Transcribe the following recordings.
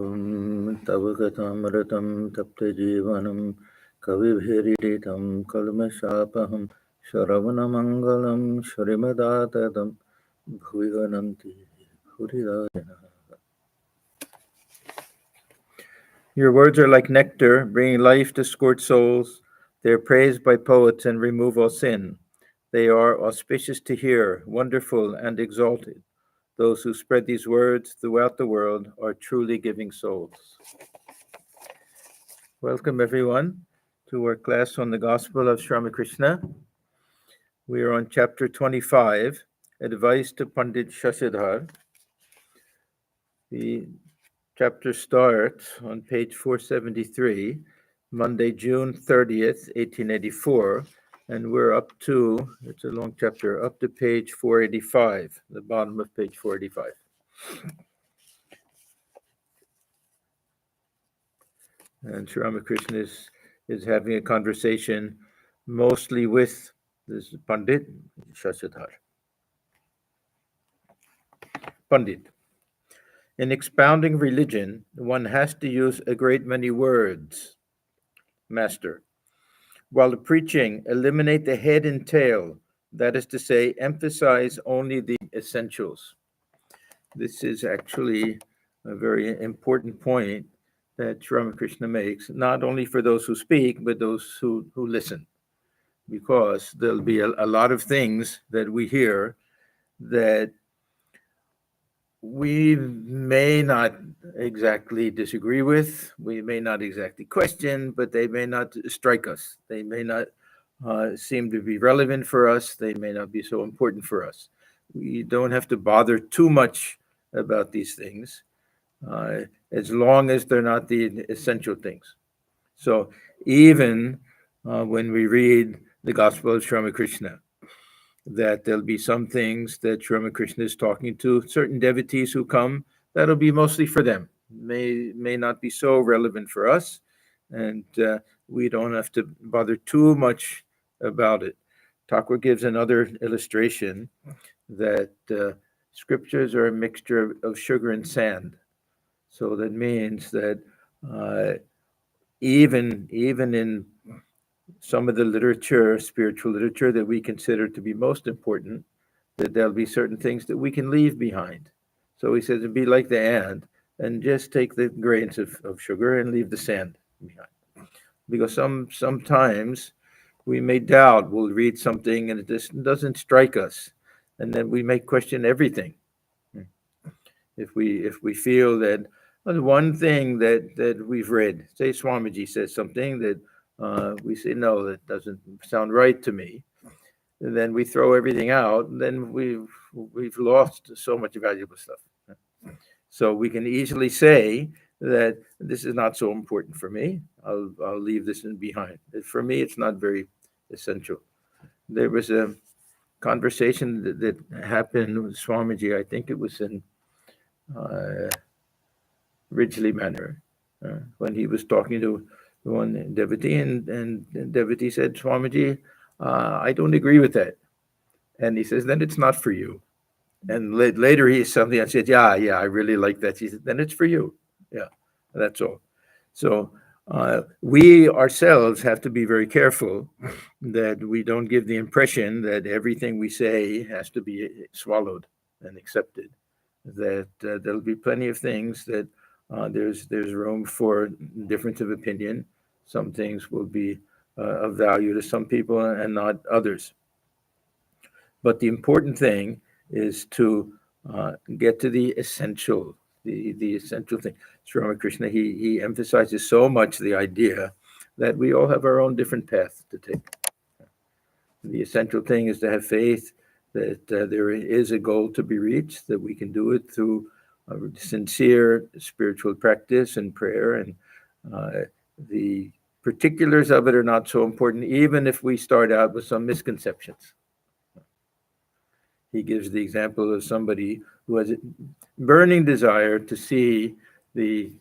तव कथामृतं तप्तजीवनं कविभिरीडितं कल्मषापहं श्रवणमङ्गलं श्रीमदाततं भुवि गणन्ति भूरिदा जनाः. Your words are like nectar, bringing life to scorched souls. They are praised by poets and remove all sin. They are auspicious to hear, wonderful and exalted. Those who spread these words throughout the world are truly giving souls. Welcome, everyone, to our class on the Gospel of Sri Ramakrishna. We are on chapter 25, Advice to Pundit Shashadhar. The chapter starts on page 473, Monday, June 30th, 1884, and we're up to, it's a long chapter, up to page 485, the bottom of page 485. And Sri Ramakrishna is having a conversation mostly with this Pundit Shashadhar. Pundit. In expounding religion, one has to use a great many words. Master. While preaching, eliminate the head and tail, that is to say, emphasize only the essentials. This is actually a very important point that Sri Ramakrishna makes, not only for those who speak, but those who listen, because there'll be a lot of things that we hear that we may not exactly disagree with, we may not exactly question, but they may not strike us. They may not seem to be relevant for us. They may not be so important for us. We don't have to bother too much about these things, as long as they're not the essential things. So even when we read the Gospel of Sri Ramakrishna, that there'll be some things that Sri Ramakrishna is talking to certain devotees who come, that'll be mostly for them. May not be so relevant for us, and we don't have to bother too much about it. Thakur gives another illustration that scriptures are a mixture of sugar and sand. So that means that even in some of the literature, spiritual literature that we consider to be most important, that there'll be certain things that we can leave behind. So he says, be like the ant and just take the grains of sugar and leave the sand behind. Because sometimes we may doubt, we'll read something and it just doesn't strike us. And then we may question everything. If we feel that one thing that we've read, say Swamiji says something that we say, no, that doesn't sound right to me. And then we throw everything out, and then we've lost so much valuable stuff. So we can easily say that this is not so important for me. I'll leave this behind. For me, it's not very essential. There was a conversation that happened with Swamiji. I think it was in Ridgely Manor, when he was talking to one devotee, and devotee said, Swamiji, I don't agree with that. And he says, then it's not for you. And later he something, I said, yeah, I really like that. He said, then it's for you. Yeah, that's all. So we ourselves have to be very careful that we don't give the impression that everything we say has to be swallowed and accepted. That there'll be plenty of things that there's room for difference of opinion. Some things will be of value to some people and not others. But the important thing is to get to the essential, the essential thing. Sri Ramakrishna, he emphasizes so much the idea that we all have our own different path to take. The essential thing is to have faith that there is a goal to be reached, that we can do it through sincere spiritual practice and prayer, and the particulars of it are not so important, even if we start out with some misconceptions. He gives the example of somebody who has a burning desire to see the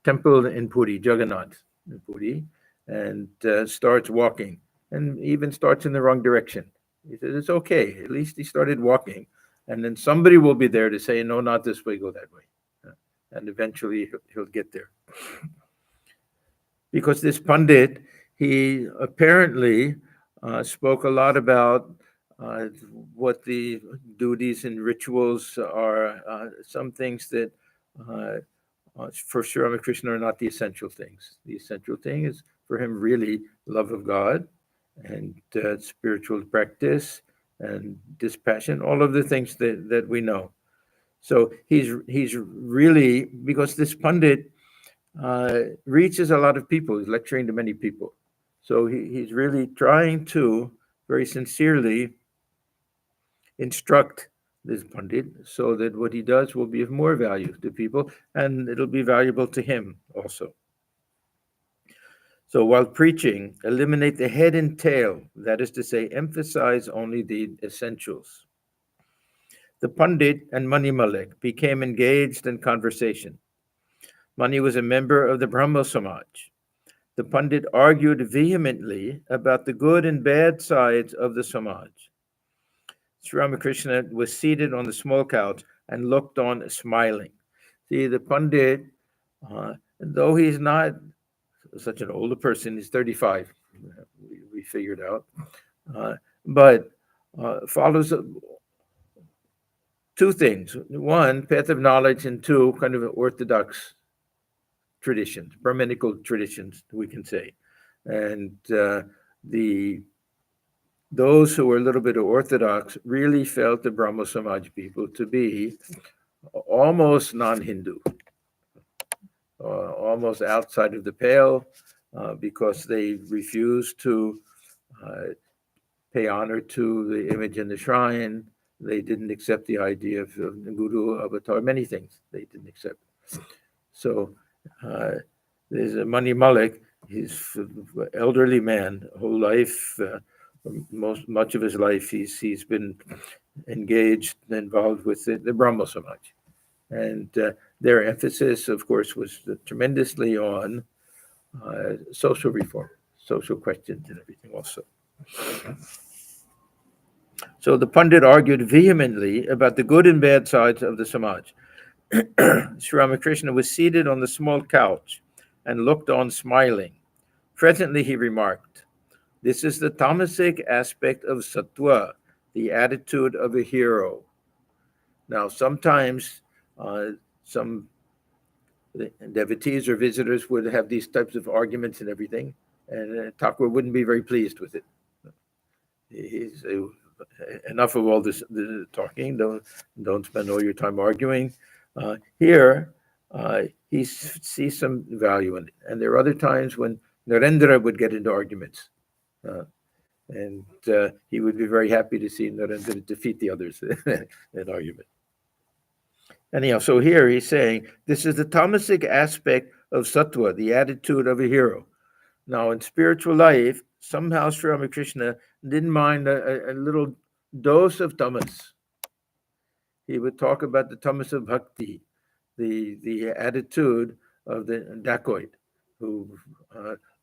temple in Puri, Jagannath in Puri, and starts walking, and even starts in the wrong direction. He says, it's okay. At least he started walking. And then somebody will be there to say, no, not this way, go that way. and eventually he'll get there. Because this Pundit, he apparently spoke a lot about what the duties and rituals are, some things that for Sri Ramakrishna are not the essential things. The essential thing is for him really love of God and spiritual practice and dispassion, all of the things that we know. So he's really, because this Pundit reaches a lot of people, he's lecturing to many people. So he's really trying to very sincerely instruct this Pundit so that what he does will be of more value to people and it'll be valuable to him also. So while preaching, eliminate the head and tail, that is to say, emphasize only the essentials. The Pundit and Manimohan Mallik became engaged in conversation. Mani was a member of the Brahmo Samaj. The Pundit argued vehemently about the good and bad sides of the Samaj. Sri Ramakrishna was seated on the small couch and looked on, smiling. See, the Pundit, though he's not such an older person, he's 35, we figured out, but follows two things. One, path of knowledge, and two, kind of orthodox traditions, Brahminical traditions, we can say. And those who were a little bit orthodox really felt the Brahmo Samaj people to be almost non-Hindu, almost outside of the pale, because they refused to pay honor to the image in the shrine. They didn't accept the idea of the Guru avatar, many things they didn't accept. So there's a Manimohan Mallik, he's an elderly man, whole life, much of his life, he's been engaged, involved with the Brahmo Samaj. And their emphasis, of course, was tremendously on social reform, social questions and everything also. So the Pundit argued vehemently about the good and bad sides of the Samaj. Sri Ramakrishna was seated on the small couch and looked on, smiling. Presently he remarked, "This is the tamasic aspect of sattva, the attitude of a hero." Now, sometimes some devotees or visitors would have these types of arguments and everything, and Thakur wouldn't be very pleased with it. He's enough of all this talking. Don't spend all your time arguing. Here, he sees some value in it. And there are other times when Narendra would get into arguments. And he would be very happy to see Narendra defeat the others in argument. Anyhow, so here he's saying, this is the tamasic aspect of sattva, the attitude of a hero. Now, in spiritual life, somehow Sri Ramakrishna didn't mind a little dose of tamas. He would talk about the tamas of bhakti, the attitude of the dacoit, who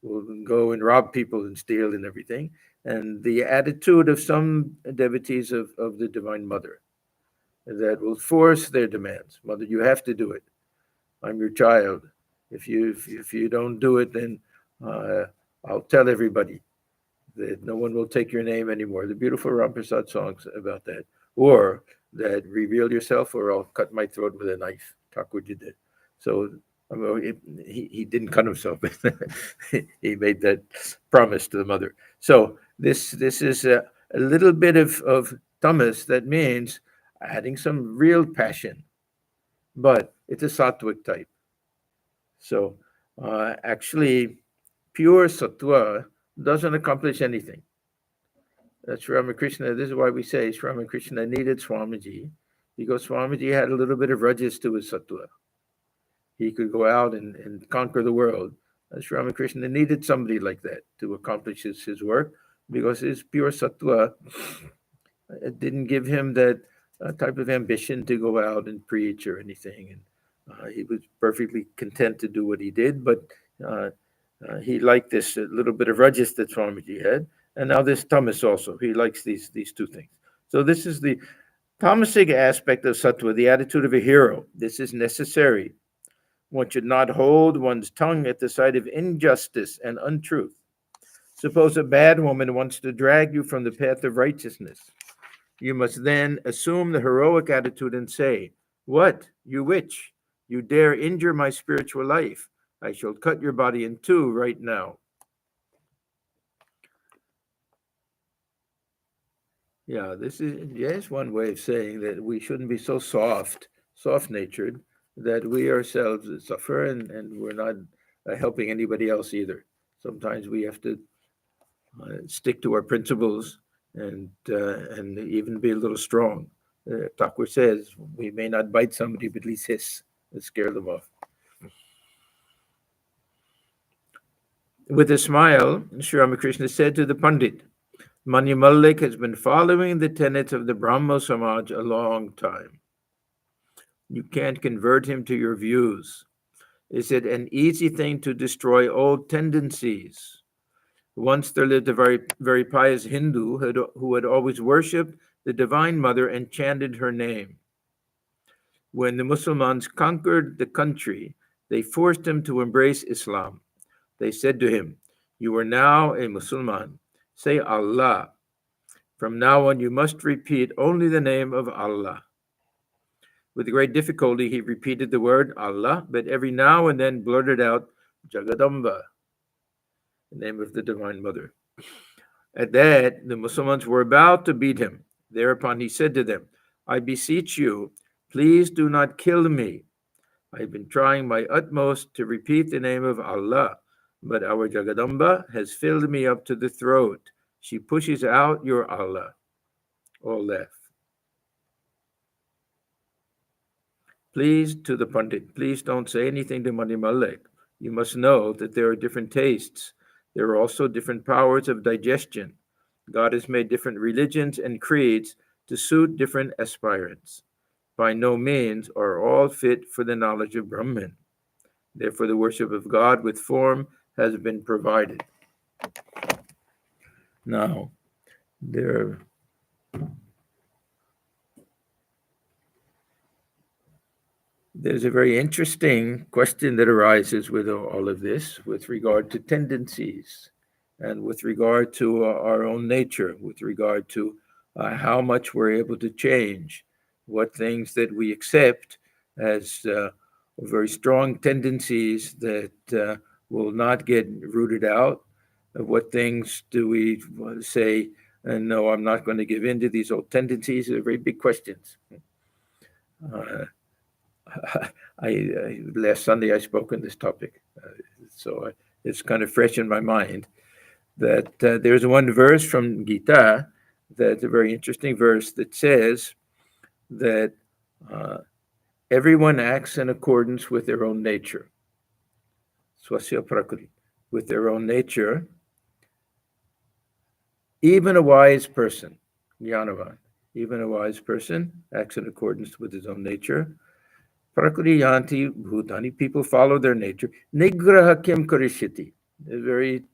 will go and rob people and steal and everything, and the attitude of some devotees of the Divine Mother that will force their demands. Mother, you have to do it. I'm your child. If you don't do it, then I'll tell everybody that no one will take your name anymore. The beautiful Ram Prasad songs about that. Or that reveal yourself or I'll cut my throat with a knife. Thakur did that. So he didn't cut himself. He made that promise to the mother. So this is a little bit of tamas that means adding some real passion, but it's a sattvic type. So actually, pure sattva doesn't accomplish anything. Sri Ramakrishna, this is why we say Sri Ramakrishna needed Swamiji, because Swamiji had a little bit of rajas to his sattva. He could go out and conquer the world. Sri Ramakrishna needed somebody like that to accomplish his work, because his pure sattva didn't give him that type of ambition to go out and preach or anything. And he was perfectly content to do what he did, but he liked this little bit of rajas that Swamiji had. And now this tamas also. He likes these two things. So this is the tamasic aspect of sattva, the attitude of a hero. This is necessary. One should not hold one's tongue at the sight of injustice and untruth. Suppose a bad woman wants to drag you from the path of righteousness. You must then assume the heroic attitude and say, "What, you witch? You dare injure my spiritual life? I shall cut your body in two right now." Yeah, this is one way of saying that we shouldn't be so soft-natured, that we ourselves suffer and we're not helping anybody else either. Sometimes we have to stick to our principles and even be a little strong. Thakur says we may not bite somebody, but at least hiss and scare them off. With a smile, Sri Ramakrishna said to the Pundit, "Manimohan Mallik has been following the tenets of the Brahmo Samaj a long time. You can't convert him to your views. Is it an easy thing to destroy old tendencies? Once there lived a very pious Hindu who had always worshipped the Divine Mother and chanted her name. When the Muslims conquered the country, they forced him to embrace Islam. They said to him, 'You are now a Muslim. Say Allah. From now on, you must repeat only the name of Allah.' With great difficulty, he repeated the word Allah, but every now and then blurted out Jagadamba, the name of the Divine Mother. At that, the Muslims were about to beat him. Thereupon he said to them, 'I beseech you, please do not kill me. I've been trying my utmost to repeat the name of Allah, but our Jagadamba has filled me up to the throat. She pushes out your Allah.' All laugh. Please, to the Pundit, please don't say anything to Manimohan Mallik. You must know that there are different tastes. There are also different powers of digestion. God has made different religions and creeds to suit different aspirants. By no means are all fit for the knowledge of Brahman. Therefore, the worship of God with form has been provided." Now, there's a very interesting question that arises with all of this with regard to tendencies and with regard to our own nature, with regard to how much we're able to change, what things that we accept as very strong tendencies that will not get rooted out. What things do we say, no, I'm not going to give in to these old tendencies? They're very big questions. Last Sunday I spoke on this topic, so it's kind of fresh in my mind that there's one verse from Gita that's a very interesting verse that says that everyone acts in accordance with their own nature, swasya prakriti, with their own nature. Even a wise person, Jnanavan, even a wise person acts in accordance with his own nature. Prakriti yanti bhutani, people follow their nature. Nigraha kim karishyati, a very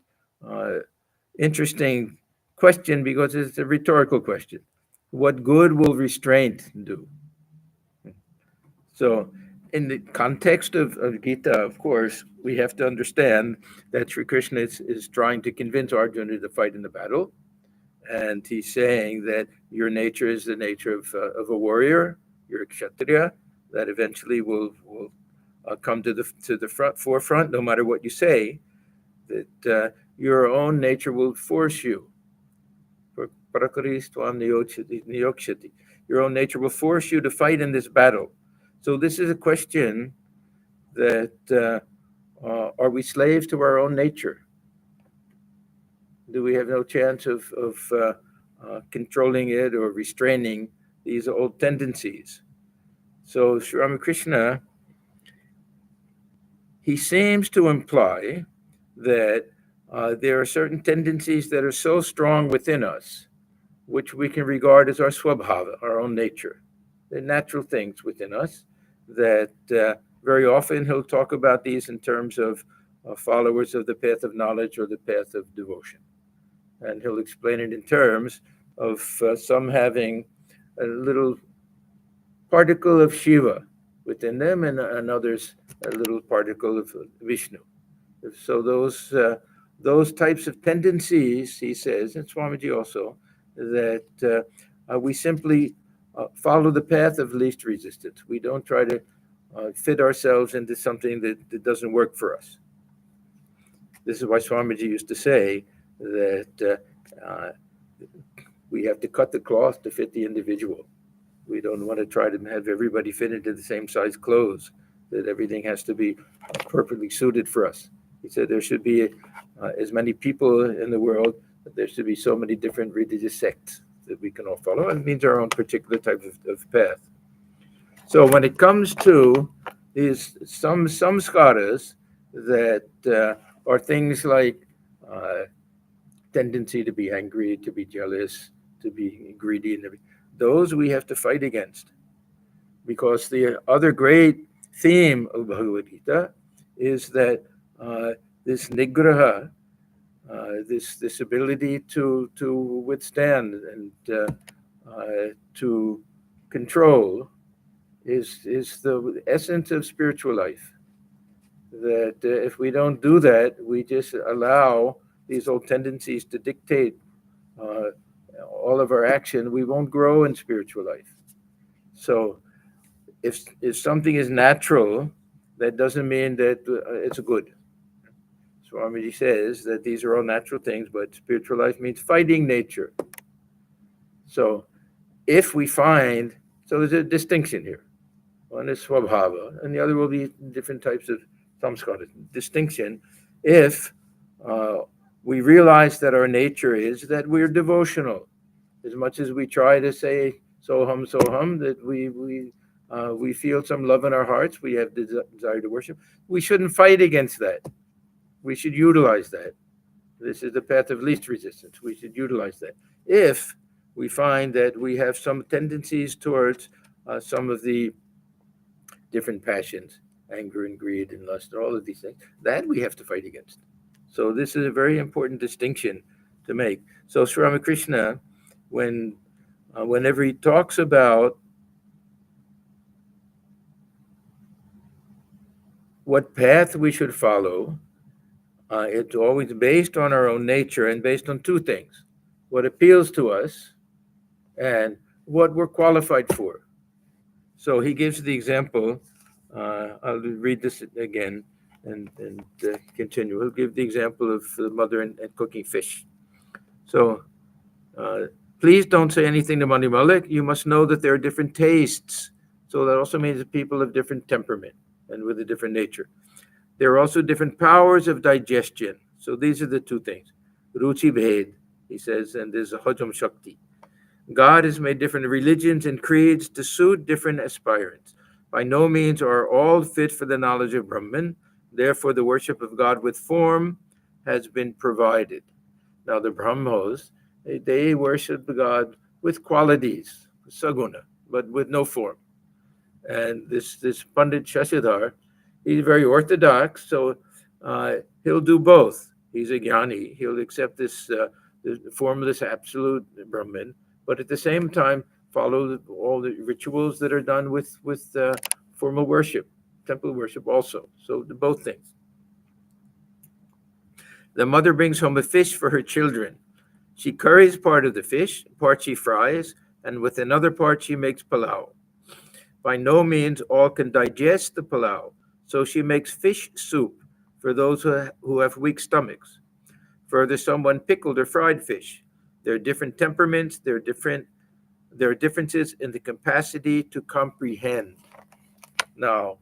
interesting question because it's a rhetorical question. What good will restraint do? So, in the context of Gita, of course, we have to understand that Sri Krishna is trying to convince Arjuna to fight in the battle. And he's saying that your nature is the nature of a warrior, you're a kshatriya, that eventually will come to the forefront, no matter what you say, that your own nature will force you. Your own nature will force you to fight in this battle. So this is a question that are we slaves to our own nature? Do we have no chance of controlling it or restraining these old tendencies? So Sri Ramakrishna, he seems to imply that there are certain tendencies that are so strong within us, which we can regard as our swabhava, our own nature. They're natural things within us that very often he'll talk about these in terms of followers of the path of knowledge or the path of devotion. And he'll explain it in terms of some having a little particle of Shiva within them, and others a little particle of Vishnu. So those types of tendencies, he says, and Swamiji also, that we simply follow the path of least resistance. We don't try to fit ourselves into something that doesn't work for us. This is why Swamiji used to say that we have to cut the cloth to fit the individual. We don't want to try to have everybody fit into the same size clothes, that everything has to be perfectly suited for us. He said there should be as many people in the world, but there should be so many different religious sects that we can all follow. It means our own particular type of path. So when it comes to these some samskaras that are things like tendency to be angry, to be jealous, to be greedy, and everything, those we have to fight against. Because the other great theme of Bhagavad Gita is that this nigraha, this ability to withstand and to control, is the essence of spiritual life. That if we don't do that, we just allow these old tendencies to dictate all of our action, we won't grow in spiritual life. So if something is natural, that doesn't mean that it's good. Swamiji says that these are all natural things, but spiritual life means fighting nature. So if we find, so there's a distinction here. One is swabhava, and the other will be different types of samskara. Distinction, if we realize that our nature is that we're devotional. As much as we try to say soham, that we feel some love in our hearts, we have desire to worship, we shouldn't fight against that. We should utilize that. This is the path of least resistance. We should utilize that. If we find that we have some tendencies towards some of the different passions, anger and greed and lust, all of these things, that we have to fight against. So this is a very important distinction to make. So Sri Ramakrishna, whenever he talks about what path we should follow, it's always based on our own nature and based on two things: what appeals to us and what we're qualified for. So he gives the example. I'll read this again and continue. He'll give the example of the mother and cooking fish. So please don't say anything to Manimohan Mallik. You must know that there are different tastes. So that also means that people have different temperament and with a different nature. There are also different powers of digestion. So these are the two things. Ruchi bhed, he says, and there's a hajam shakti. God has made different religions and creeds to suit different aspirants. By no means are all fit for the knowledge of Brahman. Therefore, the worship of God with form has been provided. Now, the Brahmos, they worship God with qualities, saguna, but with no form. And this Pundit Shashadhar, he's very orthodox, so he'll do both. He's a jnani. He'll accept this the formless absolute Brahman, but at the same time follow all the rituals that are done with formal worship, temple worship also. So both things. The mother brings home a fish for her children. She curries part of the fish, part she fries, and with another part she makes palau. By no means all can digest the palau, so she makes fish soup for those who have weak stomachs. Further, someone pickled or fried fish. There are different temperaments, there are differences in the capacity to comprehend. Now,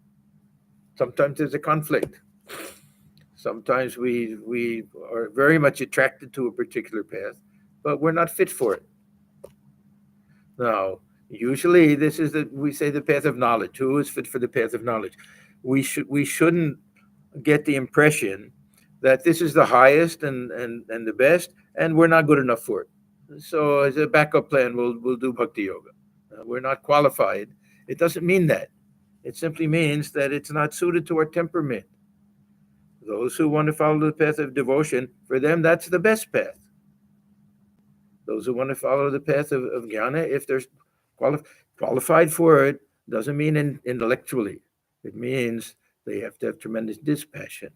sometimes there's a conflict. Sometimes we are very much attracted to a particular path, but we're not fit for it. Now, usually this is we say the path of knowledge. Who is fit for the path of knowledge? We shouldn't get the impression that this is the highest and the best, and we're not good enough for it. So as a backup plan, we'll do bhakti yoga. We're not qualified. It doesn't mean that. It simply means that it's not suited to our temperament. Those who want to follow the path of devotion, for them, that's the best path. Those who want to follow the path of jnana, if they're qualified for it, Doesn't mean intellectually. It means they have to have tremendous dispassion,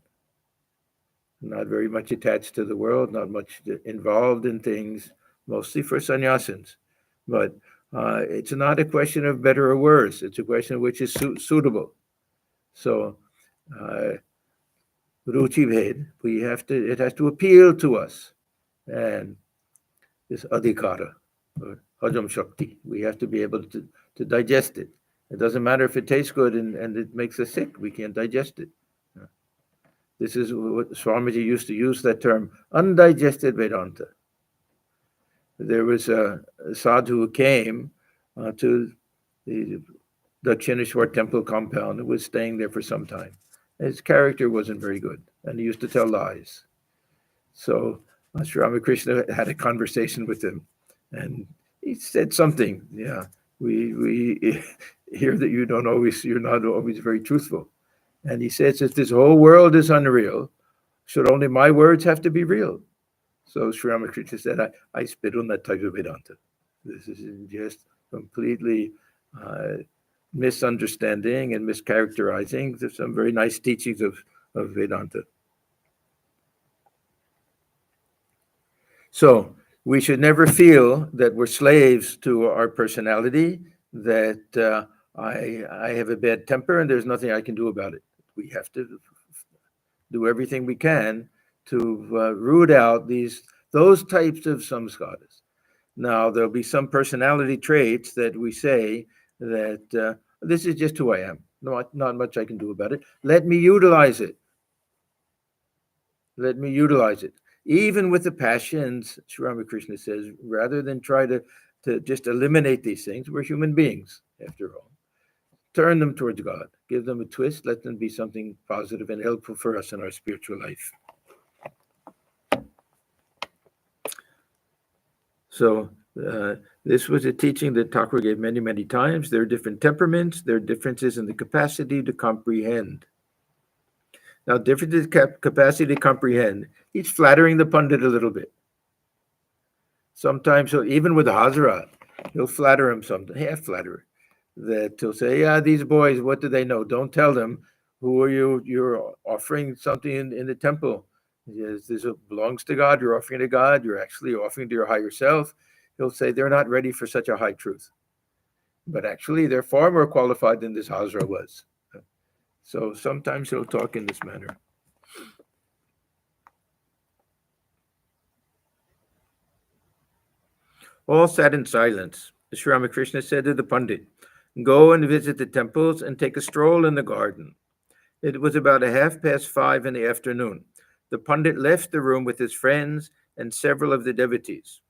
not very much attached to the world, not much involved in things, mostly for sannyasins. But it's not a question of better or worse. It's a question of which is suitable. So, ruchi bhed, it has to appeal to us. And this adhikara, or hajam shakti, we have to be able to digest it. It doesn't matter if it tastes good and it makes us sick. We can't digest it. This is what Swamiji used to use that term, undigested Vedanta. There was a sadhu who came to the Dakshineshwar temple compound and was staying there for some time. His character wasn't very good, and he used to tell lies. So Sri Ramakrishna had a conversation with him, and he said something. Yeah, we hear that you're not always very truthful. And he says, if this whole world is unreal, should only my words have to be real? So Sri Ramakrishna said, I spit on that type of Vedanta. This is just completely misunderstanding and mischaracterizing. There's some very nice teachings of Vedanta. So we should never feel that we're slaves to our personality, that I have a bad temper and there's nothing I can do about it. We have to do everything we can to root out those types of samskaras. Now, there'll be some personality traits that we say that this is just who I am. Not much I can do about it. Let me utilize it. Let me utilize it. Even with the passions, Sri Ramakrishna says, rather than try to just eliminate these things, we're human beings, after all. Turn them towards God. Give them a twist. Let them be something positive and helpful for us in our spiritual life. So this was a teaching that Thakur gave many, many times. There are different temperaments. There are differences in the capacity to comprehend. Now, different capacity to comprehend. He's flattering the Pundit a little bit. Sometimes, even with the Hazrat, he'll flatter him something, half flatter. That he'll say, yeah, these boys, what do they know? Don't tell them. Who are you? You're offering something in the temple. Yes, this belongs to God. You're offering to God. You're actually offering to your higher self. He'll say they're not ready for such a high truth. But actually, they're far more qualified than this Hazra was. So sometimes he'll talk in this manner. All sat in silence. Sri Ramakrishna said to the Pandit, go and visit the temples and take a stroll in the garden. It was about 5:30 in the afternoon. The Pandit left the room with his friends and several of the devotees.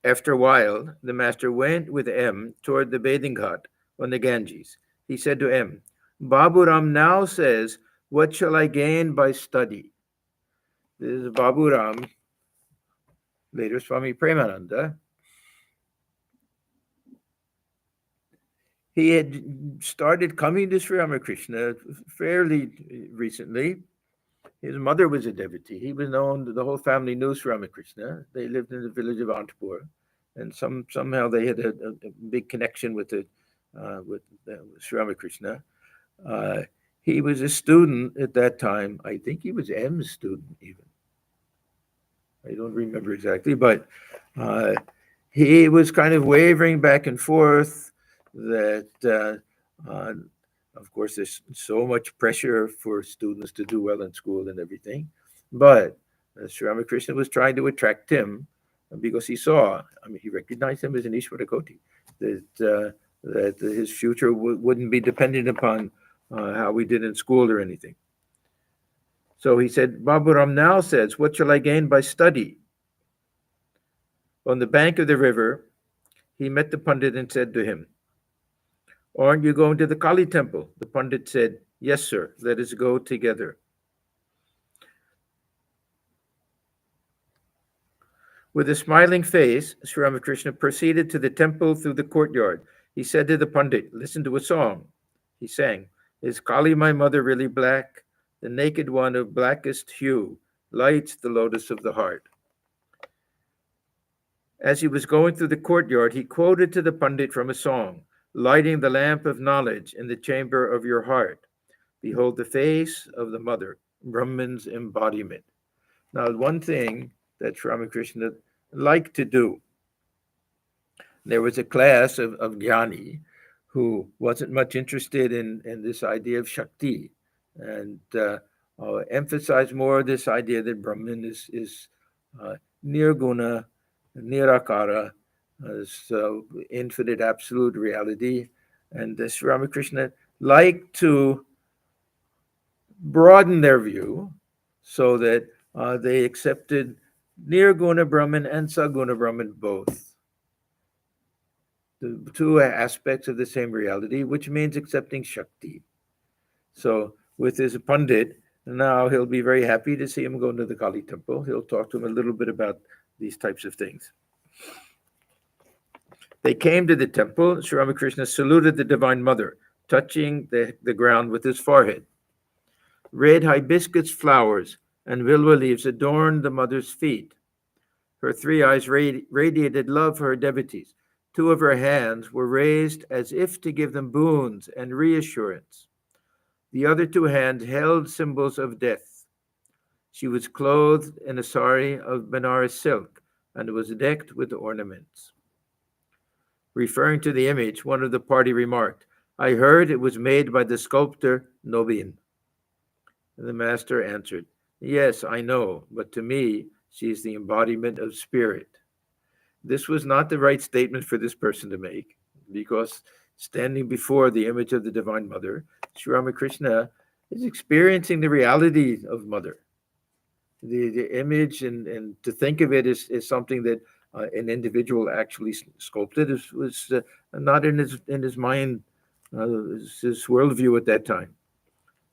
After a while, the master went with M toward the bathing ghat on the Ganges. He said to M, Baburam now says, what shall I gain by study? This is Baburam, later Swami Premananda. He had started coming to Sri Ramakrishna fairly recently. His mother was a devotee. He was known, the whole family knew Sri Ramakrishna. They lived in the village of Antapur, and somehow they had a big connection with Sri Ramakrishna. He was a student at that time. I think he was M's student even. I don't remember exactly, but he was kind of wavering back and forth that, of course, there's so much pressure for students to do well in school and everything. But Sri Ramakrishna was trying to attract him because he saw, he recognized him as an Ishwarakoti, that his future wouldn't be dependent upon how we did in school or anything. So he said, Baburam now says, what shall I gain by study? On the bank of the river, he met the Pandit and said to him, aren't you going to the Kali temple? The Pandit said, yes, sir, let us go together. With a smiling face, Sri Ramakrishna proceeded to the temple through the courtyard. He said to the Pandit, listen to a song. He sang, is Kali my mother really black? The naked one of blackest hue lights the lotus of the heart. As he was going through the courtyard, he quoted to the Pandit from a song, lighting the lamp of knowledge in the chamber of your heart. Behold the face of the mother, Brahman's embodiment. Now, one thing that Sri Ramakrishna liked to do, there was a class of Jnani who wasn't much interested in this idea of Shakti and emphasized more this idea that Brahman is nirguna, nirakara, as infinite absolute reality. And Sri Ramakrishna liked to broaden their view so that they accepted nirguna Brahman and saguna Brahman both. The two aspects of the same reality, which means accepting Shakti. So with his Pundit, now he'll be very happy to see him go to the Kali temple. He'll talk to him a little bit about these types of things. They came to the temple. Sri Ramakrishna saluted the Divine Mother, touching the ground with his forehead. Red hibiscus flowers and vilva leaves adorned the mother's feet. Her three eyes radiated love for her devotees. Two of her hands were raised as if to give them boons and reassurance. The other two hands held symbols of death. She was clothed in a sari of Benares silk and was decked with ornaments. Referring to the image, one of the party remarked, "I heard it was made by the sculptor Nobin." And the master answered, "Yes, I know, but to me, she is the embodiment of spirit." This was not the right statement for this person to make, because standing before the image of the Divine Mother, Sri Ramakrishna is experiencing the reality of Mother. The image, and to think of it is something that an individual actually sculpted, was not in his mind, his worldview at that time.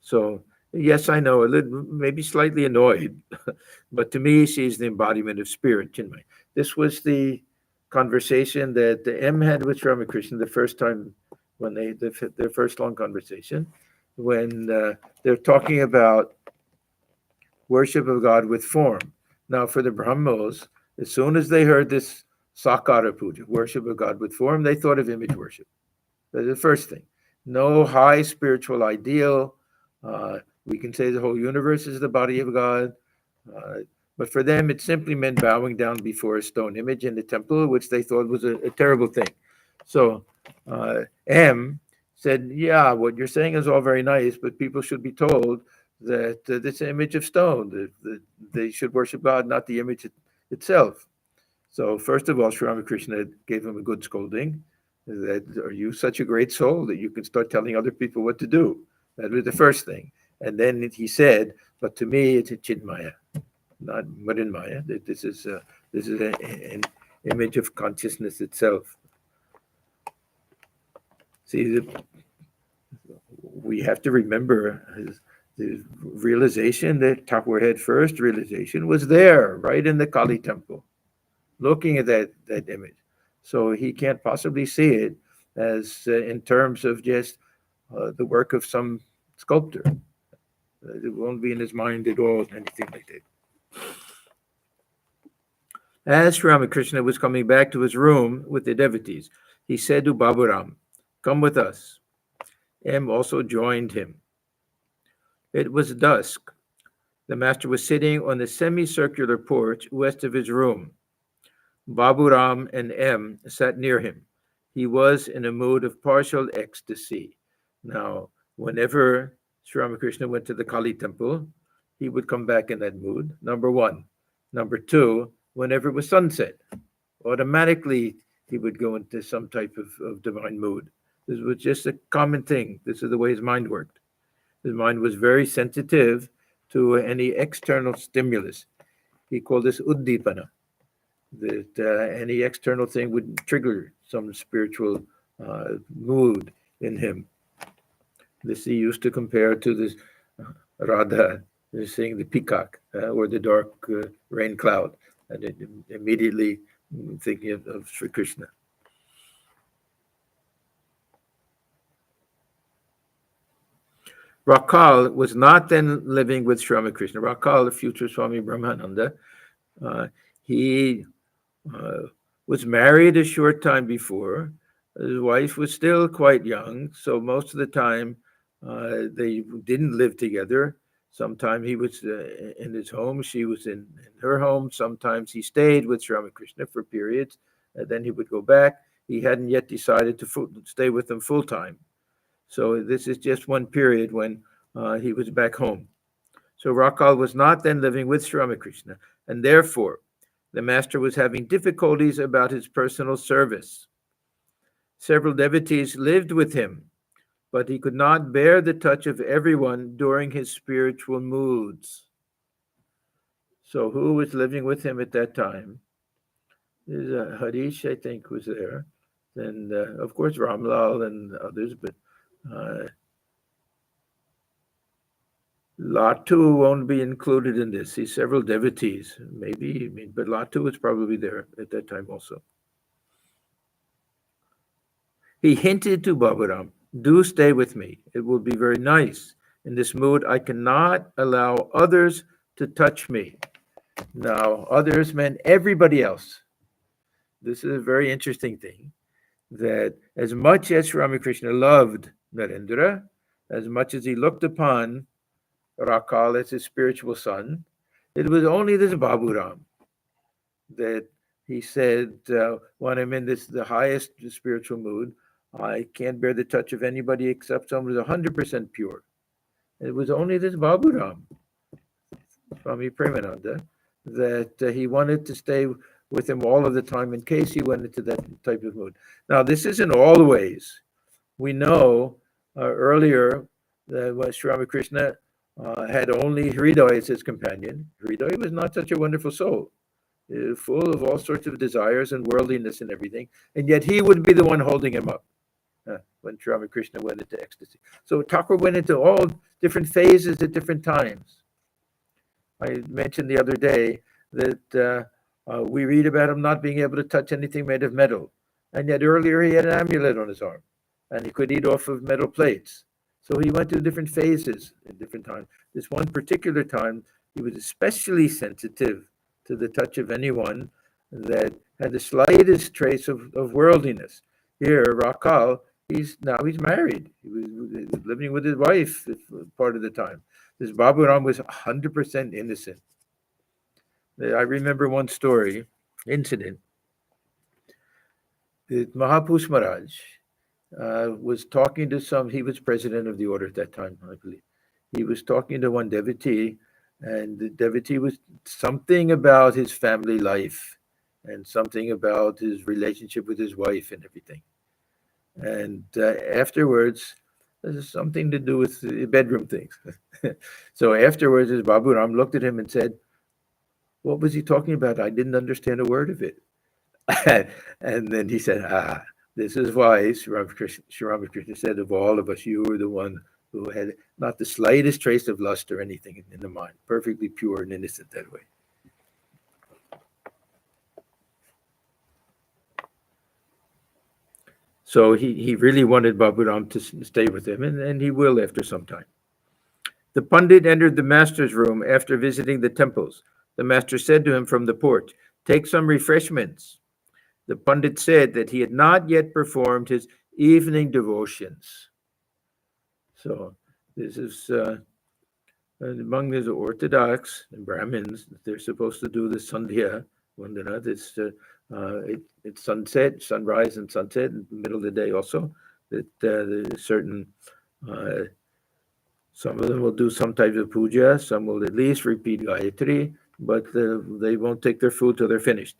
So yes, I know, maybe slightly annoyed, but to me, she's the embodiment of spirit, Chinmay. This was the conversation that the M had with Ramakrishna the first time, when their first long conversation, when they're talking about worship of God with form. Now, for the Brahmos, as soon as they heard this Sakara Puja, worship of God with form, they thought of image worship. That's the first thing. No high spiritual ideal. We can say the whole universe is the body of God. But for them, it simply meant bowing down before a stone image in the temple, which they thought was a terrible thing. So M said, yeah, what you're saying is all very nice, but people should be told that this image of stone, that they should worship God, not the image itself. So first of all, Sri Ramakrishna gave him a good scolding. That, are you such a great soul that you can start telling other people what to do? That was the first thing. And then he said, but to me, it's a Chinmaya, not Maya. This is an image of consciousness itself. See, we have to remember the realization that Thakur had first realization was there, right in the Kali temple, looking at that image. So he can't possibly see it as in terms of just the work of some sculptor. It won't be in his mind at all, anything like that. As Sri Ramakrishna was coming back to his room with the devotees, he said to Baburam, "Come with us." M also joined him. It was dusk. The master was sitting on the semicircular porch west of his room. Baburam and M sat near him. He was in a mood of partial ecstasy. Now, whenever Sri Ramakrishna went to the Kali temple, he would come back in that mood, number one. Number two, whenever it was sunset, automatically he would go into some type of divine mood. This was just a common thing. This is the way his mind worked. His mind was very sensitive to any external stimulus. He called this uddipana, that any external thing would trigger some spiritual mood in him. This he used to compare to this Radha, seeing the peacock or the dark rain cloud, and it immediately thinking of Sri Krishna. Rakal was not then living with Sri Ramakrishna. Rakal, the future Swami Brahmananda, he was married a short time before, His wife was still quite young, so most of the time they didn't live together. Sometimes he was in his home, she was in her home. Sometimes he stayed with Sri Ramakrishna for periods, and then he would go back. He hadn't yet decided to stay with them full time. So this is just one period when he was back home. So Rakal was not then living with Sri Ramakrishna, and therefore the master was having difficulties about his personal service. Several devotees lived with him, but he could not bear the touch of everyone during his spiritual moods. So who was living with him at that time? Harish, I think, was there. And of course, Ramlal and others, but Latu won't be included in this. He's several devotees, maybe, but Latu was probably there at that time also. He hinted to Baburam, do stay with me. It will be very nice. In this mood, I cannot allow others to touch me. Now, others meant everybody else. This is a very interesting thing, that as much as Sri Ramakrishna loved Narendra, as much as he looked upon Rakal as his spiritual son, it was only this Baburam that he said, when I'm in the highest spiritual mood, I can't bear the touch of anybody except someone who's 100% pure. It was only this Baburam, Swami Premananda, that he wanted to stay with him all of the time in case he went into that type of mood. Now, this isn't always. We know earlier that when Sri Ramakrishna had only Hriday as his companion. Hriday was not such a wonderful soul, full of all sorts of desires and worldliness and everything, and yet he would be the one holding him up when Sri Ramakrishna went into ecstasy. So Thakur went into all different phases at different times. I mentioned the other day that we read about him not being able to touch anything made of metal, and yet earlier he had an amulet on his arm, and he could eat off of metal plates. So he went through different phases at different times. This one particular time, he was especially sensitive to the touch of anyone that had the slightest trace of worldliness. Here, Rakal, he's married. He was living with his wife part of the time. This Baburam was 100% innocent. I remember one incident. Mahapurush Maharaj was talking to he was president of the order at that time, I believe. He was talking to one devotee, and the devotee was something about his family life and something about his relationship with his wife and everything. And afterwards, there's something to do with the bedroom things. So afterwards, his Baburam looked at him and said, what was he talking about? I didn't understand a word of it. And then he said, this is why Sri Ramakrishna said, of all of us, you were the one who had not the slightest trace of lust or anything in the mind, perfectly pure and innocent that way. So he really wanted Baburam to stay with him, and he will after some time. The Pundit entered the master's room after visiting the temples. The master said to him from the porch, take some refreshments. The Pundit said that he had not yet performed his evening devotions. So this is among the Orthodox and Brahmins, they're supposed to do the Sandhya Vandana. It's sunset, sunrise and sunset in the middle of the day also. That there's certain, some of them will do some type of puja, some will at least repeat Gayatri, but they won't take their food till they're finished.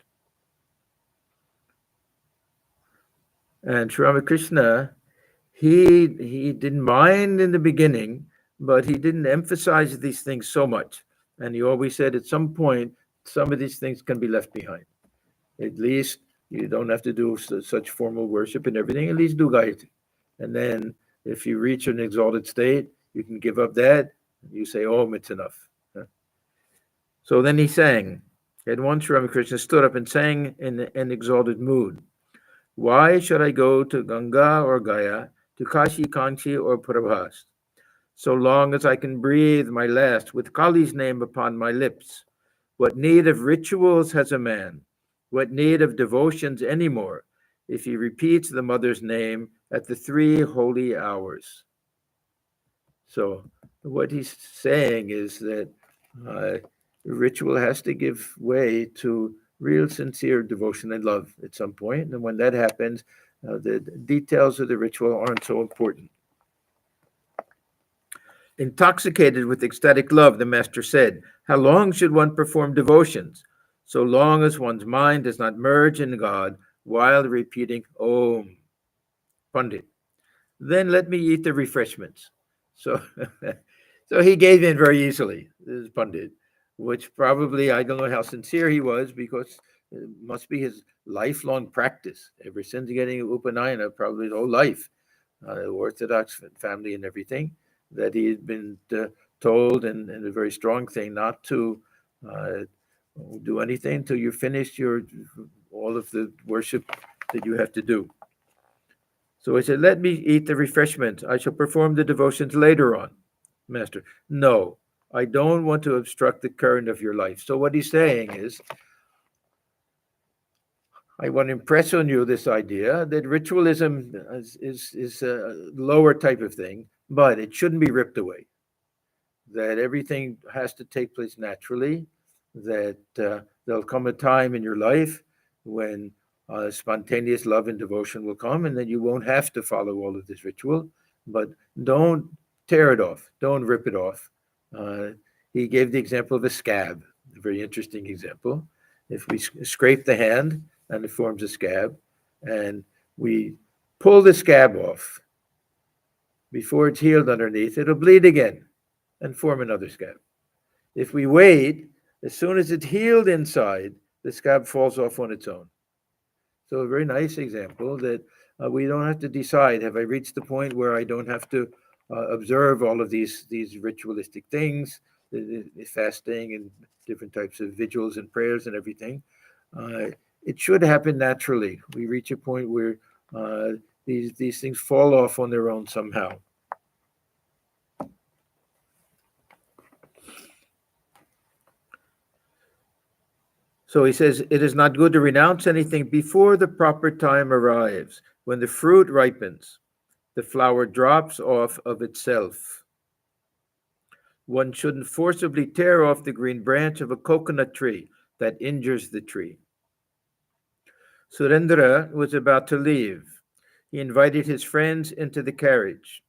And Sri Ramakrishna, he didn't mind in the beginning, but he didn't emphasize these things so much. And he always said at some point, some of these things can be left behind. At least you don't have to do such formal worship and everything, at least do Gayatri. And then if you reach an exalted state, you can give up that. You say, oh, it's enough. So then he sang. At once Ramakrishna stood up and sang in an exalted mood. Why should I go to Ganga or Gaya, to Kashi, Kanchi, or Prabhas, so long as I can breathe my last with Kali's name upon my lips? What need of rituals has a man? What need of devotions anymore? if he repeats the mother's name at the 3 holy hours. So what he's saying is that ritual has to give way to real sincere devotion and love at some point. And when that happens, the details of the ritual aren't so important. Intoxicated with ecstatic love, the master said, how long should one perform devotions? So long as one's mind does not merge in God while repeating Om. Pundit, then let me eat the refreshments. So, so he gave in very easily, this Pundit, which probably, I don't know how sincere he was, because it must be his lifelong practice, ever since getting Upanayana, probably his whole life, Orthodox family and everything, that he had been told, and a very strong thing, not to do anything until you finish all of the worship that you have to do. So he said, let me eat the refreshment. I shall perform the devotions later on. Master, no, I don't want to obstruct the current of your life. So what he's saying is, I want to impress on you this idea that ritualism is a lower type of thing, but it shouldn't be ripped away. That everything has to take place naturally, that there'll come a time in your life when spontaneous love and devotion will come, and then you won't have to follow all of this ritual, but don't tear it off. Don't rip it off. He gave the example of a scab, a very interesting example. If we scrape the hand and it forms a scab, and we pull the scab off, before it's healed underneath, it'll bleed again and form another scab. If we wait, as soon as it's healed inside, the scab falls off on its own. So a very nice example that we don't have to decide, have I reached the point where I don't have to observe all of these ritualistic things, the fasting and different types of vigils and prayers and everything. It should happen naturally. We reach a point where these things fall off on their own somehow. So he says, it is not good to renounce anything before the proper time arrives, when the fruit ripens, the flower drops off of itself. One shouldn't forcibly tear off the green branch of a coconut tree. That injures the tree. Surendra was about to leave. He invited his friends into the carriage.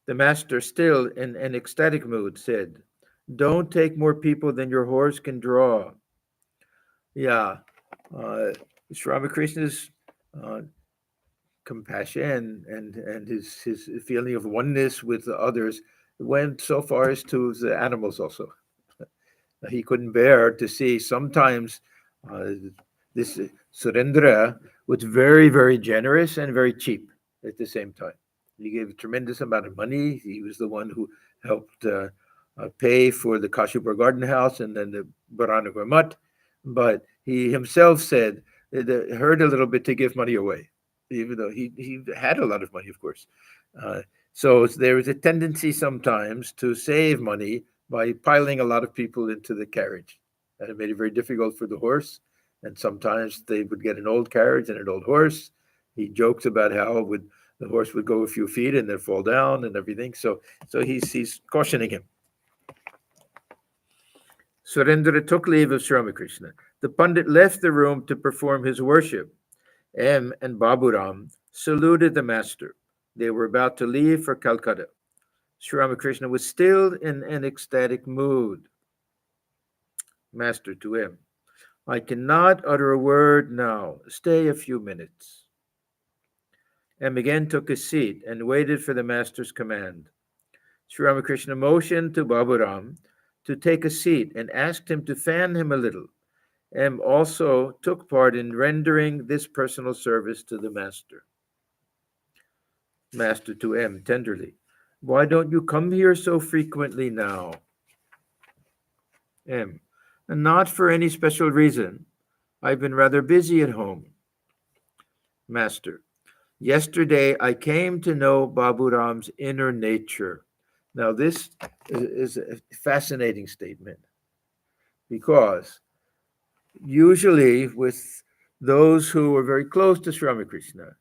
The master, still in an ecstatic mood, said, don't take more people than your horse can draw. Yeah, Sri Ramakrishna's compassion and his feeling of oneness with the others went so far as to the animals also. He couldn't bear to see sometimes this Surendra was very, very generous and very cheap at the same time. He gave a tremendous amount of money. He was the one who helped pay for the Kashipur Garden House and then the Bharanagar Mutt. But he himself said it hurt a little bit to give money away, even though he had a lot of money, of course. So there was a tendency sometimes to save money by piling a lot of people into the carriage. And it made it very difficult for the horse. And sometimes they would get an old carriage and an old horse. He jokes about how the horse would go a few feet and then fall down and everything. So he's cautioning him. Surendra took leave of Sri Ramakrishna. The Pandit left the room to perform his worship. M and Baburam saluted the master. They were about to leave for Calcutta. Sri Ramakrishna was still in an ecstatic mood. Master to M, I cannot utter a word now. Stay a few minutes. M again took a seat and waited for the master's command. Sri Ramakrishna motioned to Baburam to take a seat and asked him to fan him a little. M also took part in rendering this personal service to the master. Master to M tenderly, why don't you come here so frequently now? M, not for any special reason. I've been rather busy at home. Master, yesterday I came to know Baburam's inner nature. Now this is a fascinating statement, because usually with those who are very close to Sri Ramakrishna,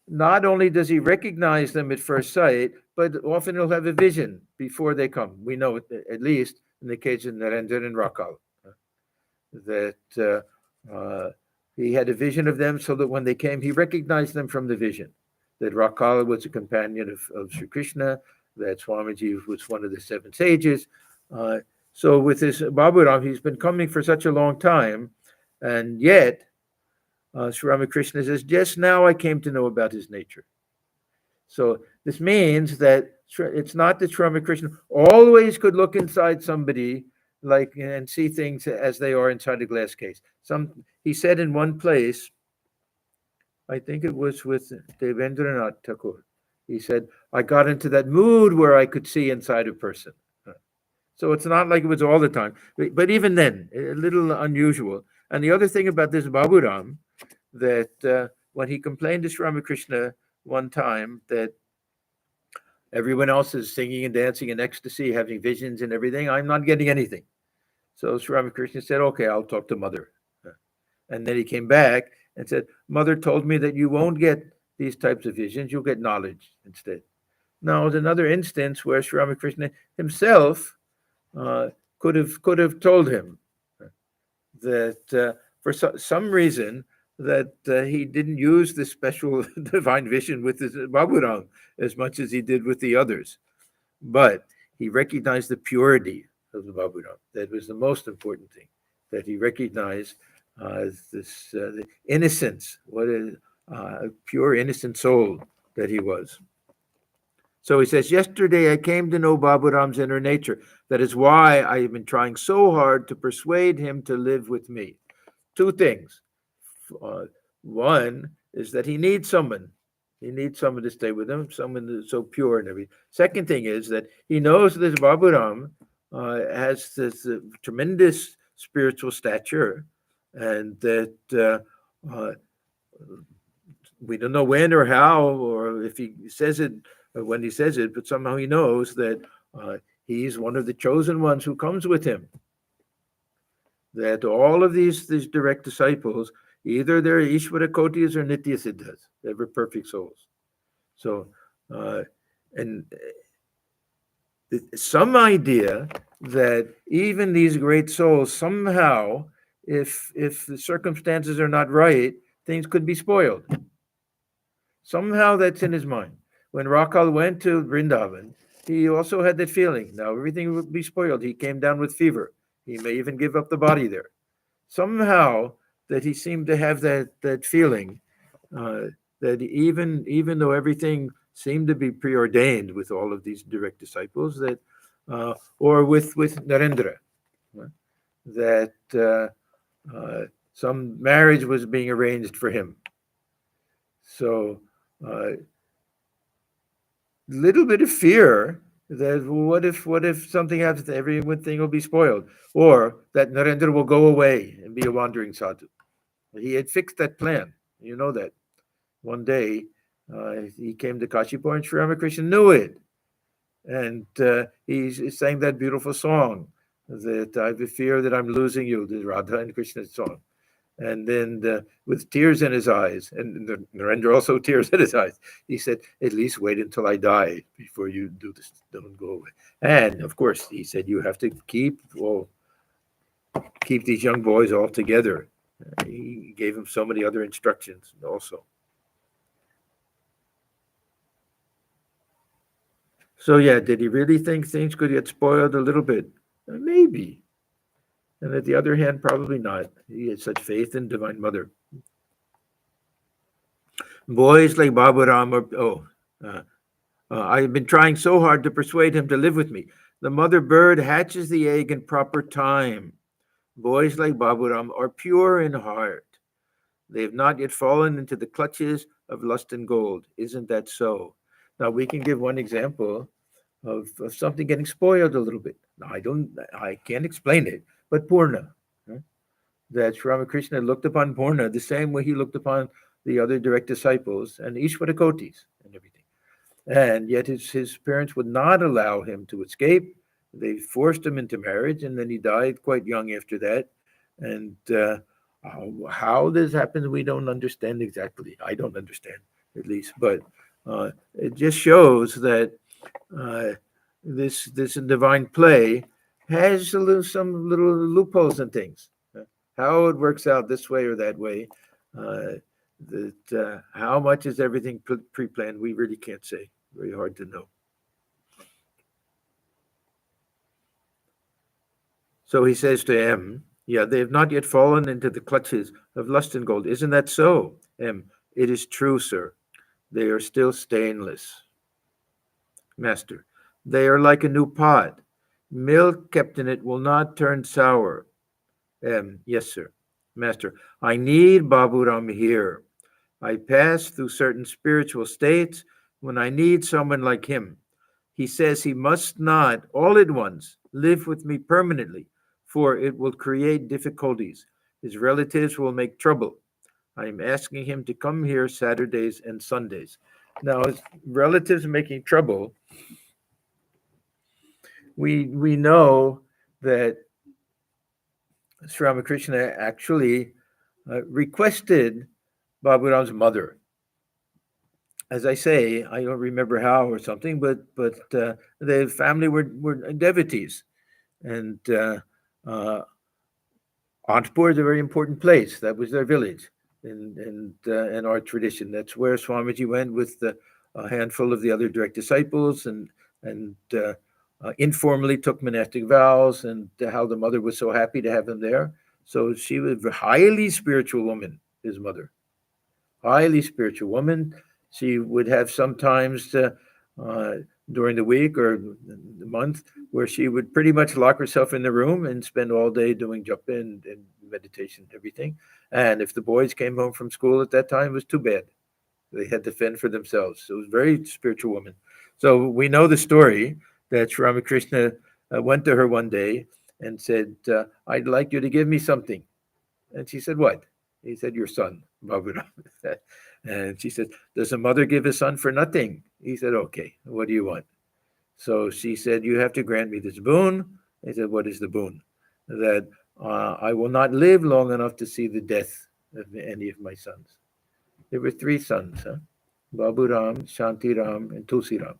not only does he recognize them at first sight, but often he'll have a vision before they come. We know, at least in the case of Narendra and Rakal, that he had a vision of them so that when they came, he recognized them from the vision. That Rakal was a companion of Sri Krishna, that Swamiji was one of the seven sages. So with this Baburam, he's been coming for such a long time, and yet Sri Ramakrishna says, just now I came to know about his nature. So this means that it's not that Sri Ramakrishna always could look inside somebody like and see things as they are inside a glass case. He said in one place, I think it was with Devendranath Tagore, he said, I got into that mood where I could see inside a person. So it's not like it was all the time, but even then, a little unusual. And the other thing about this Baburam, that when he complained to Sri Ramakrishna one time that everyone else is singing and dancing in ecstasy, having visions and everything, I'm not getting anything. So Sri Ramakrishna said, okay, I'll talk to Mother. And then he came back and said, Mother told me that you won't get these types of visions, you'll get knowledge instead. Now, there's another instance where Sri Ramakrishna himself could have told him that for some reason that he didn't use the special divine vision with his Baburam as much as he did with the others. But he recognized the purity of the Baburam. That was the most important thing, that he recognized the innocence, what a pure, innocent soul that he was. So he says, yesterday I came to know Baburam's inner nature. That is why I have been trying so hard to persuade him to live with me. Two things. One is that he needs someone. He needs someone to stay with him, someone that's so pure and everything. Second thing is that he knows this Baburam has this tremendous spiritual stature, and that we don't know when or how, or if he says it, or when he says it, but somehow he knows that he's one of the chosen ones who comes with him. That all of these direct disciples, either they're Ishvara Kotis or Nitya Siddhas, they're perfect souls. So, and some idea that even these great souls, somehow, if the circumstances are not right, things could be spoiled. Somehow that's in his mind. When Rakal went to Vrindavan, he also had that feeling. Now everything would be spoiled. He came down with fever. He may even give up the body there. Somehow that he seemed to have that feeling that even though everything seemed to be preordained with all of these direct disciples, that or with Narendra, that some marriage was being arranged for him. So little bit of fear that what if something happens, everything will be spoiled, or that Narendra will go away and be a wandering sadhu. He had fixed that plan. You know that. One day he came to Kashipur and Sri Ramakrishna knew it. And he sang that beautiful song that I have a fear that I'm losing you, the Radha and Krishna song. And then with tears in his eyes, and Narendra also tears in his eyes, he said, at least wait until I die before you do this, don't go away. And of course, he said, you have to keep these young boys all together. He gave him so many other instructions also. So yeah, did he really think things could get spoiled a little bit? Maybe. And at the other hand, probably not. He had such faith in Divine Mother. Boys like Baburam I've been trying so hard to persuade him to live with me. The mother bird hatches the egg in proper time. Boys like Baburam are pure in heart. They have not yet fallen into the clutches of lust and gold. Isn't that so? Now we can give one example of something getting spoiled a little bit. Now I can't explain it, but Purna, that Sri Ramakrishna looked upon Purna the same way he looked upon the other direct disciples and Ishvara Kotis and everything. And yet his parents would not allow him to escape. They forced him into marriage, and then he died quite young after that. And How this happens, we don't understand exactly. I don't understand, at least, but it just shows that uh, this divine play has some little loopholes and things. How it works out this way or that way, uh, that how much is everything pre-planned, we really can't say. Very hard to know. So he says to M, yeah, they have not yet fallen into the clutches of lust and gold. Isn't that so? M, it is true, sir. They are still stainless. Master, they are like a new pot. Milk kept in it will not turn sour. M, yes, sir. Master, I need Baburam here. I pass through certain spiritual states when I need someone like him. He says he must not, all at once, live with me permanently, for it will create difficulties. His relatives will make trouble. I am asking him to come here Saturdays and Sundays. Now, his relatives making trouble, we know that Sri Ramakrishna actually requested Baburam's mother. As I say, I don't remember how or something, but the family were devotees, and Anandpur is a very important place. That was their village in our tradition. That's where Swamiji went with a handful of the other direct disciples, and informally took monastic vows, and how the mother was so happy to have him there. So she was a highly spiritual woman, his mother, highly spiritual woman. She would have sometimes during the week or the month where she would pretty much lock herself in the room and spend all day doing japa and meditation and everything. And if the boys came home from school at that time, it was too bad. They had to fend for themselves. So it was a very spiritual woman. So we know the story that Sri Ramakrishna went to her one day and said, I'd like you to give me something. And she said, what? He said, your son, Baburam. And she said, does a mother give a son for nothing? He said, okay, what do you want? So she said, you have to grant me this boon. He said, what is the boon? That I will not live long enough to see the death of any of my sons. There were three sons, Baburam, Shantiram, and Tulsiram.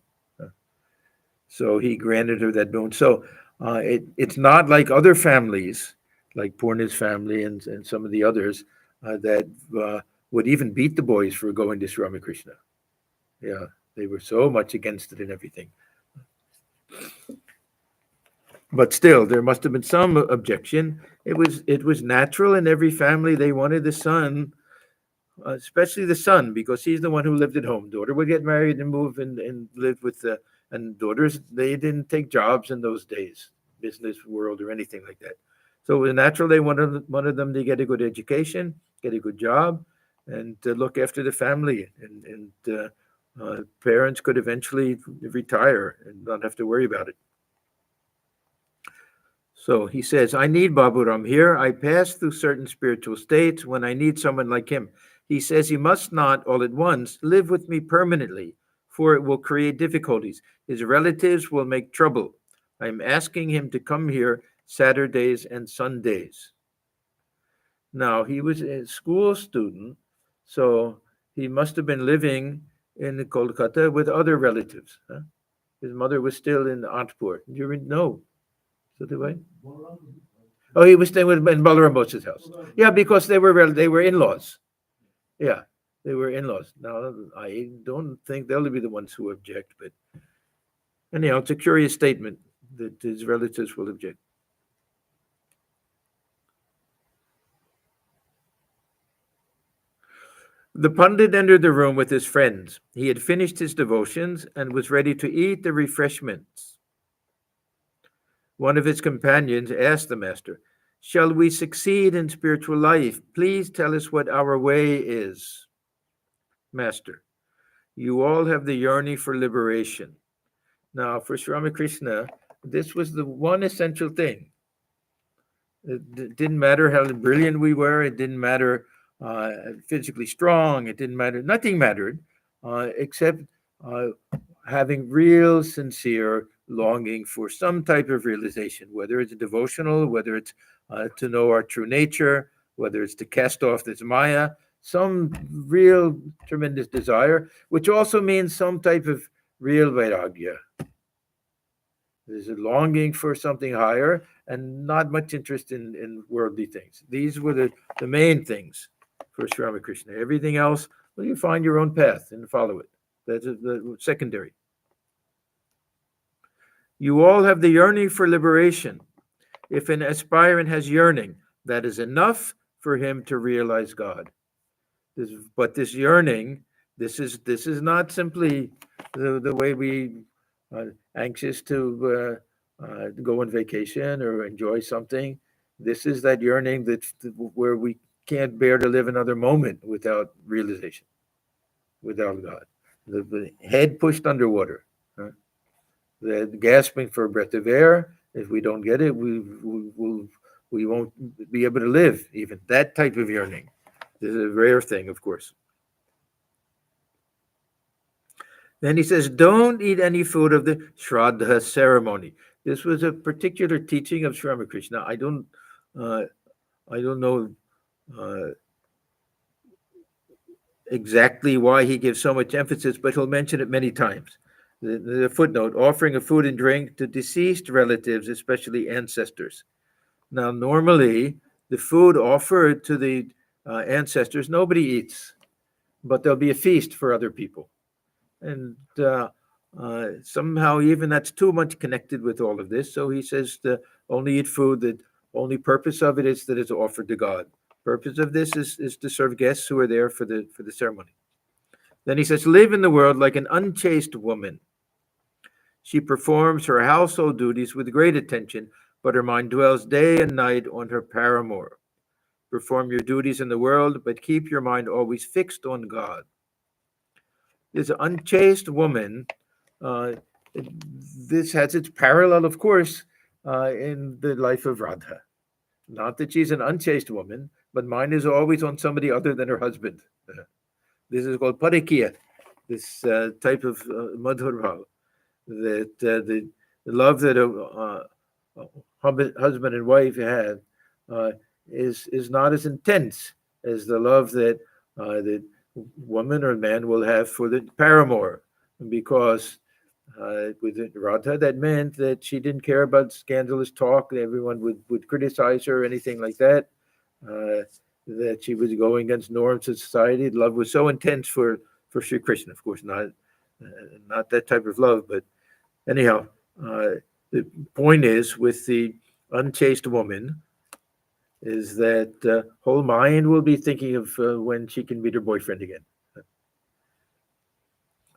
So he granted her that boon. So it's not like other families, like Purna's family and some of the others, that would even beat the boys for going to Sri Ramakrishna. Yeah, they were so much against it and everything. But still, there must have been some objection. It was natural in every family. They wanted the son, especially the son, because he's the one who lived at home. Daughter would get married and move and live with the, and daughters, they didn't take jobs in those days, business world or anything like that. So it was natural they wanted them to get a good education, get a good job, and look after the family. And parents could eventually retire and not have to worry about it. So he says, I need Baburam here. I pass through certain spiritual states when I need someone like him. He says he must not all at once live with me permanently, for it will create difficulties. His relatives will make trouble. I'm asking him to come here Saturdays and Sundays. Now, he was a school student, so he must have been living in Kolkata with other relatives. His mother was still in Anandpur. Do you know? So the way? Oh, he was staying in Baburam Bosa's house. Yeah, because they were in-laws. Yeah, they were in-laws. Now, I don't think they'll be the ones who object, but anyhow, it's a curious statement that his relatives will object. The Pundit entered the room with his friends. He had finished his devotions and was ready to eat the refreshments. One of his companions asked the master, shall we succeed in spiritual life? Please tell us what our way is. Master, you all have the yearning for liberation. Now, for Sri Ramakrishna, this was the one essential thing. It didn't matter how brilliant we were. It didn't matter physically strong. It didn't matter. Nothing mattered except having real, sincere longing for some type of realization, whether it's devotional, whether it's to know our true nature, whether it's to cast off this Maya, some real tremendous desire, which also means some type of real vairagya. There's a longing for something higher and not much interest in worldly things. These were the main things for Sri Ramakrishna. Everything else, well, you find your own path and follow it. That's the secondary. You all have the yearning for liberation. If an aspirant has yearning, that is enough for him to realize God. But this yearning, this is not simply the way we anxious to go on vacation or enjoy something. This is that yearning where we can't bear to live another moment without realization, without God. The head pushed underwater, the gasping for a breath of air. If we don't get it, we won't be able to live. Even that type of yearning. This is a rare thing, of course. Then he says, don't eat any food of the Shraddha ceremony. This was a particular teaching of Sri Ramakrishna. I don't know exactly why he gives so much emphasis, but he'll mention it many times. The footnote, offering of food and drink to deceased relatives, especially ancestors. Now, normally, the food offered to the ancestors, nobody eats, but there'll be a feast for other people. And somehow even that's too much connected with all of this. So he says to only eat food, the only purpose of it is that it's offered to God. Purpose of this is to serve guests who are there for the ceremony. Then he says, live in the world like an unchaste woman. She performs her household duties with great attention, but her mind dwells day and night on her paramour. Perform your duties in the world, but keep your mind always fixed on God. This unchaste woman, this has its parallel, of course, in the life of Radha. Not that she's an unchaste woman, but mind is always on somebody other than her husband. This is called parikiya, this type of madhur, that the love that a husband and wife have is not as intense as the love that the woman or man will have for the paramour, because with Radha, that meant that she didn't care about scandalous talk, that everyone would criticize her or anything like that, that she was going against norms of society. Love was so intense for Sri Krishna, of course, not that type of love, but anyhow, the point is with the unchaste woman is that whole mind will be thinking of when she can meet her boyfriend again.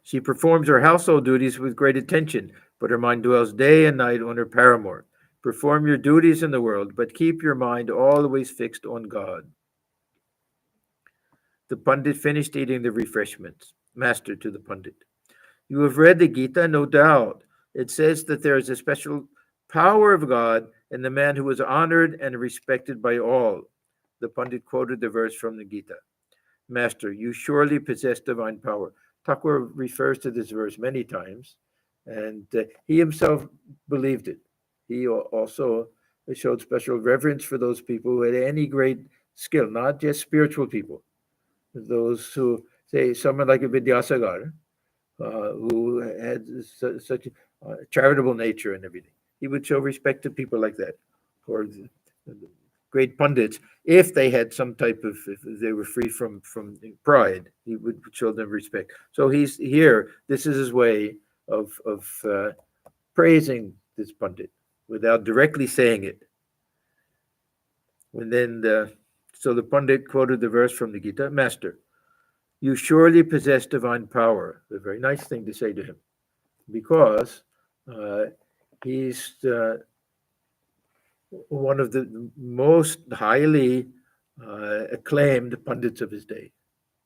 She performs her household duties with great attention, but her mind dwells day and night on her paramour. Perform your duties in the world, but keep your mind always fixed on God. The Pundit finished eating the refreshments. Master to the Pundit. You have read the Gita, no doubt. It says that there is a special power of God in the man who is honored and respected by all. The Pundit quoted the verse from the Gita. Master, you surely possess divine power. Thakur refers to this verse many times, and he himself believed it. He also showed special reverence for those people who had any great skill, not just spiritual people. Those who, say, someone like a Vidyasagar, who had such a charitable nature and everything. He would show respect to people like that, or the great pundits, if they had some type of, if they were free from pride, he would show them respect. So he's here. This is his way of praising this pundit without directly saying it. And then, so the pundit quoted the verse from the Gita, Master, you surely possess divine power. A very nice thing to say to him, because he's one of the most highly acclaimed pundits of his day.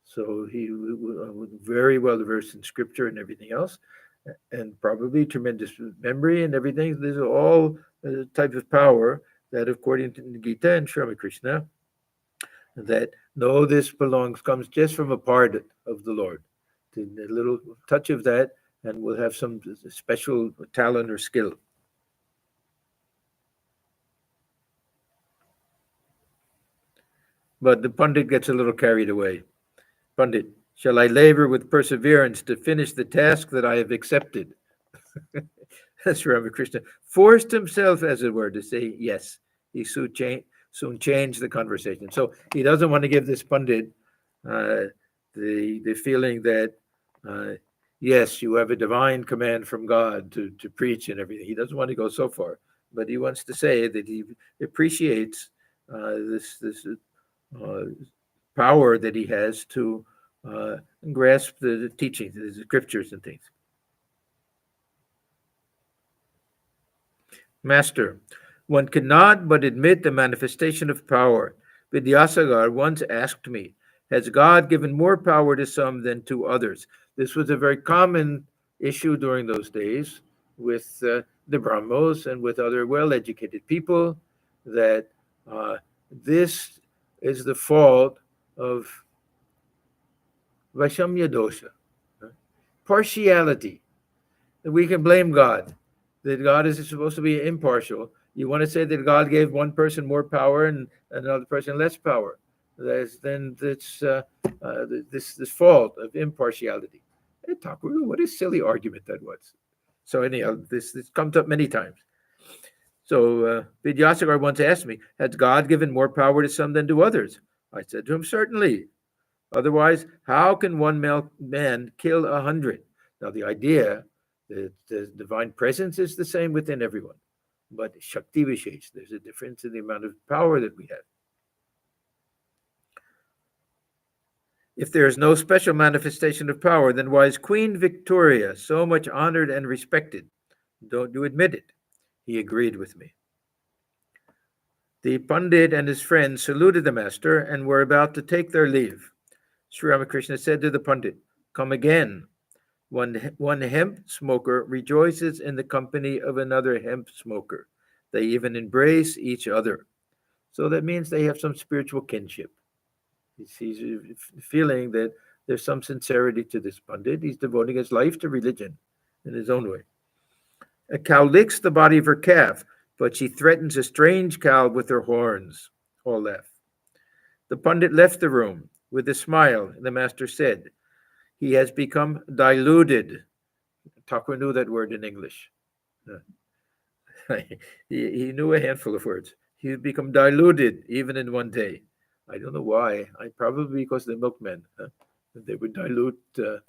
So he was very well versed in scripture and everything else, and probably tremendous memory and everything. These are all type of power that, according to the Gita and Sri Ramakrishna, that no, this comes just from a part of the Lord. A little touch of that, and we'll have some special talent or skill. But the Pundit gets a little carried away. Pundit, shall I labor with perseverance to finish the task that I have accepted? Sri Ramakrishna forced himself, as it were, to say yes. He soon changed the conversation. So he doesn't want to give this Pundit the feeling that, yes, you have a divine command from God to preach and everything. He doesn't want to go so far, but he wants to say that he appreciates this power that he has to grasp the teachings, the scriptures and things. Master, one cannot but admit the manifestation of power. Vidyasagar once asked me, has God given more power to some than to others? This was a very common issue during those days with the Brahmos and with other well-educated people, that this is the fault of Vaishamya dosha, partiality. We can blame God, that God is supposed to be impartial. You want to say that God gave one person more power and another person less power. Then it's this fault of impartiality. Hey, Thakur, what a silly argument that was. So anyhow, this comes up many times. So Vidyasagar once asked me, has God given more power to some than to others? I said to him, certainly. Otherwise, how can one man kill 100? Now, the idea that the divine presence is the same within everyone, but Shakti Vishesh, there's a difference in the amount of power that we have. If there is no special manifestation of power, then why is Queen Victoria so much honored and respected? Don't you admit it? He agreed with me. The Pandit and his friends saluted the master and were about to take their leave. Sri Ramakrishna said to the Pandit, come again. One hemp smoker rejoices in the company of another hemp smoker. They even embrace each other. So that means they have some spiritual kinship. He's feeling that there's some sincerity to this Pandit. He's devoting his life to religion in his own way. A cow licks the body of her calf, but she threatens a strange cow with her horns. All laugh. The Pandit left the room. With a smile, the master said, he has become diluted. Thakur knew that word in English. He knew a handful of words. He's become diluted even in one day. I don't know why. Probably because the milkmen, they would dilute the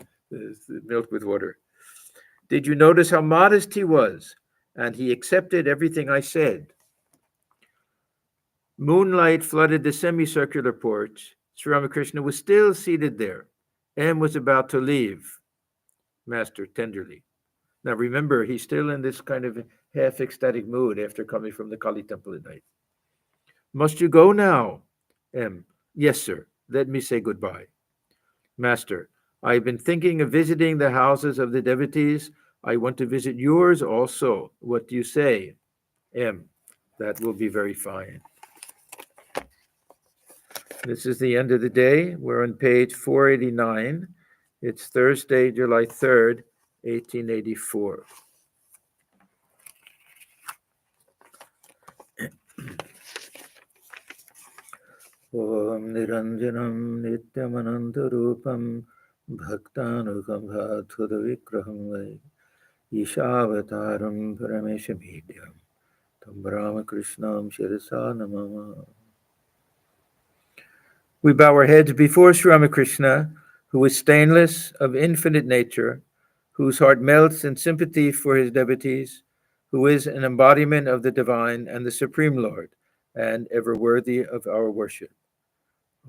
milk with water. Did you notice how modest he was? And he accepted everything I said. Moonlight flooded the semicircular porch. Sri Ramakrishna was still seated there. M was about to leave. Master tenderly. Now remember, he's still in this kind of half ecstatic mood after coming from the Kali temple at night. Must you go now? M. Yes, sir. Let me say goodbye. Master, I've been thinking of visiting the houses of the devotees. I want to visit yours also. What do you say? M. That will be very fine. This is the end of the day. We're on page 489. It's Thursday, July 3rd, 1884. Om Niranjanam Nityamanantarupam Bhaktanukambhathuda Vikraham Vai Ishavataram Parameshamidhyam Tam Ramakrishnam Shirasa Namama. We bow our heads before Sri Ramakrishna, who is stainless, of infinite nature, whose heart melts in sympathy for his devotees, who is an embodiment of the divine and the Supreme Lord, and ever worthy of our worship.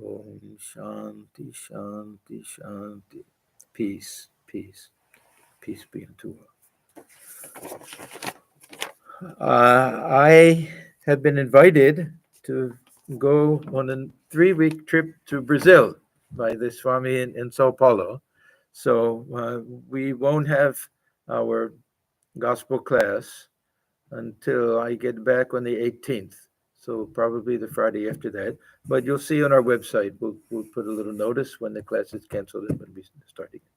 Om Shanti, Shanti, Shanti. Peace, peace, peace be unto all. I have been invited to go on a 3-week trip to Brazil by the Swami in Sao Paulo. So we won't have our gospel class until I get back on the 18th. So probably the Friday after that. But you'll see on our website, we'll put a little notice when the class is canceled and when we start again.